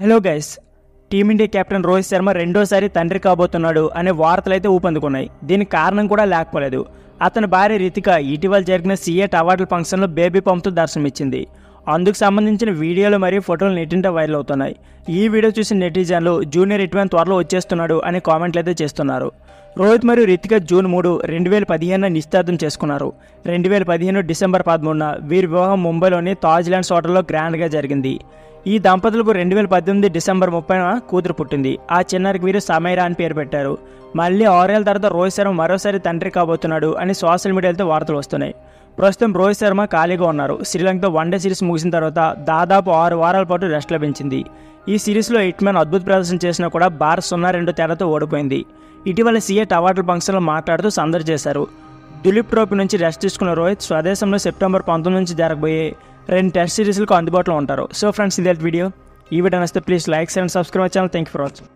Hello guys, team India captain Rohit Sharma రెండోసారి తండ్రి కాబోతున్నాడు అనే వార్తలైతే ఊపందుకున్నాయి. దీనికి కారణం కూడా లేకపోలేదు. అతని భార్య రితిక ఇటీవల జరిగిన సిఎట్ అవార్డుల ఫంక్షన్లో బేబీ పంప్తో దర్శనమిచ్చింది. అందుకు సంబంధించిన వీడియోలు మరియు ఫోటోలు నెట్టింట వైరల్ అవుతున్నాయి. ఈ వీడియో చూసిన నెటిజన్లు జూనియర్ ఇట్వెన్ త్వరలో వచ్చేస్తున్నాడు అనే కామెంట్లు అయితే చేస్తున్నారు. రోహిత్ మరియు రితిక జూన్ 3, 2015 నిశ్చితార్థం చేసుకున్నారు. 2015 డిసెంబర్ 13న వీరి వివాహం ముంబైలోని తాజ్ ల్యాండ్స్ హోటల్లో గ్రాండ్గా జరిగింది. ఈ దంపతులకు 2018 డిసెంబర్ 30న కూతురు పుట్టింది. ఆ చిన్నారికి వీరు సమైరా అని పేరు పెట్టారు. మళ్ళీ 6 ఏళ్ల తర్వాత రోహిత్ శర్మ మరోసారి తండ్రి కాబోతున్నాడు అని సోషల్ మీడియాతో వార్తలు వస్తున్నాయి. ప్రస్తుతం రోహిత్ శర్మ ఖాళీగా ఉన్నారు. శ్రీలంకతో వన్డే సిరీస్ ముగిసిన తర్వాత దాదాపు 6 వారాల పాటు రెస్ట్ లభించింది. ఈ సిరీస్లో హిట్మ్యాన్ అద్భుత ప్రదర్శన చేసినా కూడా భారత్ 0-2 తేడాతో ఓడిపోయింది. ఇటీవల సిఎట్ అవార్డుల ఫంక్షన్లో మాట్లాడుతూ సందడి చేశారు. దులీప్ ట్రోఫీ నుంచి రెస్ట్ తీసుకున్న రోహిత్ స్వదేశంలో సెప్టెంబర్ 19 నుంచి జరగబోయే 2 టెస్ట్ సిరీస్లకు అందుబాటులో ఉంటారు. సో ఫ్రెండ్స్, ఇదే వీడియో. ఈ వీడియో నచ్చితే please like and subscribe my channel. Thank you for watching.